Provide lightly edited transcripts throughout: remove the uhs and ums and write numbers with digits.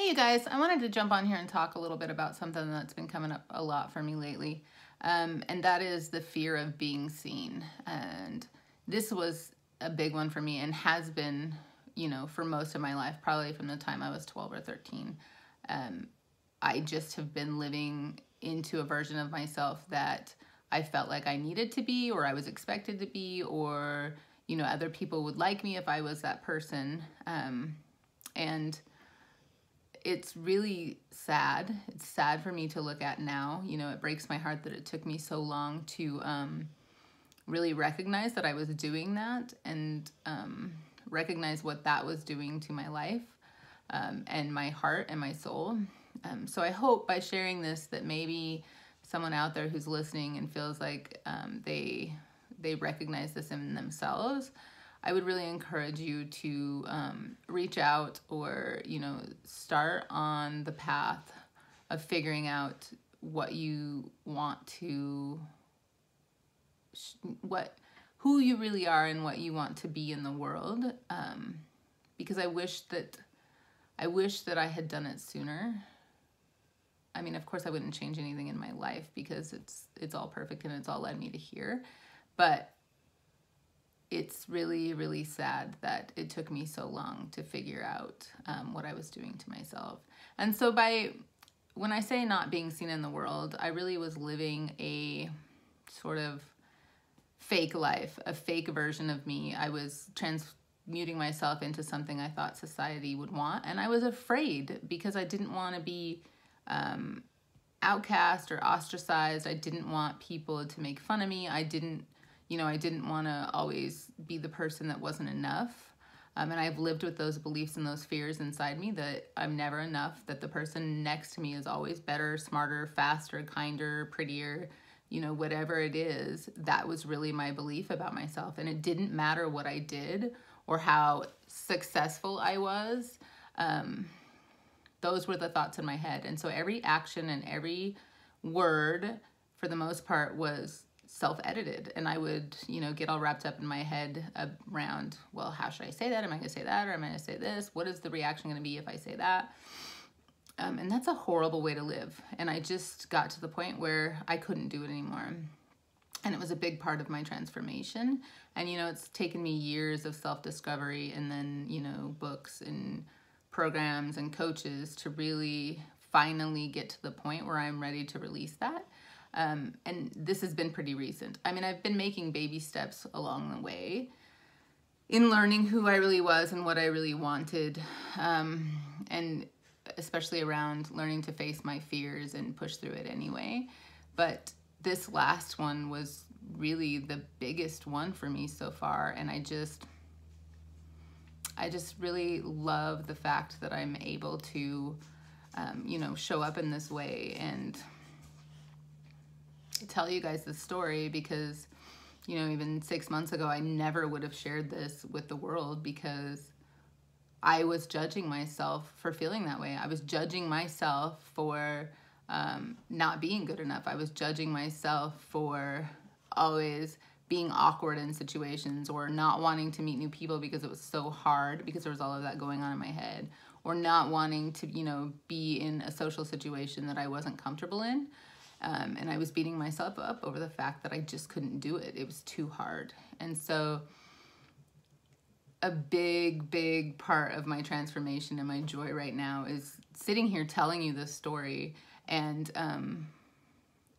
Hey you guys, I wanted to jump on here and talk a little bit about something that's been coming up a lot for me lately, and that is the fear of being seen. And this was a big one for me and has been, for most of my life, probably from the time I was 12 or 13. I just have been living into a version of myself that I felt like I needed to be, or I was expected to be, or, other people would like me if I was that person. And it's really sad. It's sad for me to look at now. It breaks my heart that it took me so long to really recognize that I was doing that and recognize what that was doing to my life and my heart and my soul. So I hope by sharing this that maybe someone out there who's listening and feels like they recognize this in themselves, I would really encourage you to reach out or, start on the path of figuring out what you want to, who you really are and what you want to be in the world. Because I wish that I had done it sooner. I mean, of course I wouldn't change anything in my life because it's all perfect and it's all led me to here. But it's really, really sad that it took me so long to figure out what I was doing to myself. And so when I say not being seen in the world, I really was living a sort of fake life, a fake version of me. I was transmuting myself into something I thought society would want. And I was afraid because I didn't want to be outcast or ostracized. I didn't want people to make fun of me. I didn't want to always be the person that wasn't enough. And I've lived with those beliefs and those fears inside me that I'm never enough, that the person next to me is always better, smarter, faster, kinder, prettier, whatever it is. That was really my belief about myself. And it didn't matter what I did or how successful I was. Those were the thoughts in my head. And so every action and every word, for the most part, was self-edited, and I would, get all wrapped up in my head around, well, how should I say that? Am I going to say that, or am I going to say this? What is the reaction going to be if I say that? And that's a horrible way to live. And I just got to the point where I couldn't do it anymore. And it was a big part of my transformation. And, it's taken me years of self-discovery and then, books and programs and coaches to really finally get to the point where I'm ready to release that. And this has been pretty recent. I mean, I've been making baby steps along the way in learning who I really was and what I really wanted. And especially around learning to face my fears and push through it anyway. But this last one was really the biggest one for me so far. And I just really love the fact that I'm able to, show up in this way and tell you guys this story because, even 6 months ago, I never would have shared this with the world because I was judging myself for feeling that way. I was judging myself for not being good enough. I was judging myself for always being awkward in situations or not wanting to meet new people because it was so hard because there was all of that going on in my head, or not wanting to, be in a social situation that I wasn't comfortable in. And I was beating myself up over the fact that I just couldn't do it. It was too hard. And so a big, big part of my transformation and my joy right now is sitting here telling you this story and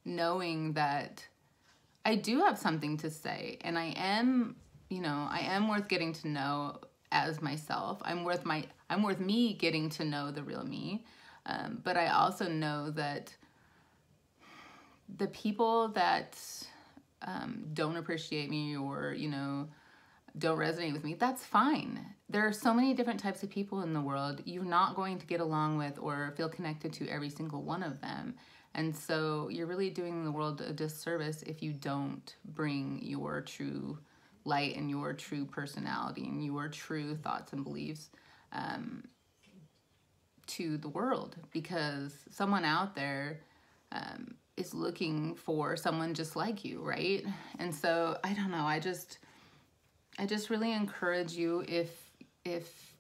knowing that I do have something to say, and I am worth getting to know as myself. I'm worth me getting to know the real me. But I also know that the people that don't appreciate me or, don't resonate with me, that's fine. There are so many different types of people in the world. You're not going to get along with or feel connected to every single one of them. And so you're really doing the world a disservice if you don't bring your true light and your true personality and your true thoughts and beliefs to the world, because someone out there is looking for someone just like you, right? And so I don't know, I just really encourage you, if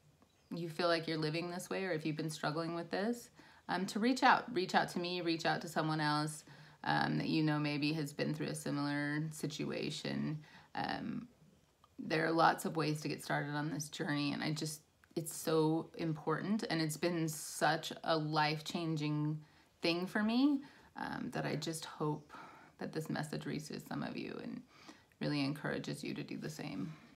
you feel like you're living this way, or if you've been struggling with this, to reach out to me, reach out to someone else that you know maybe has been through a similar situation. There are lots of ways to get started on this journey, and it's so important, and it's been such a life-changing thing for me, that I just hope that this message reaches some of you and really encourages you to do the same.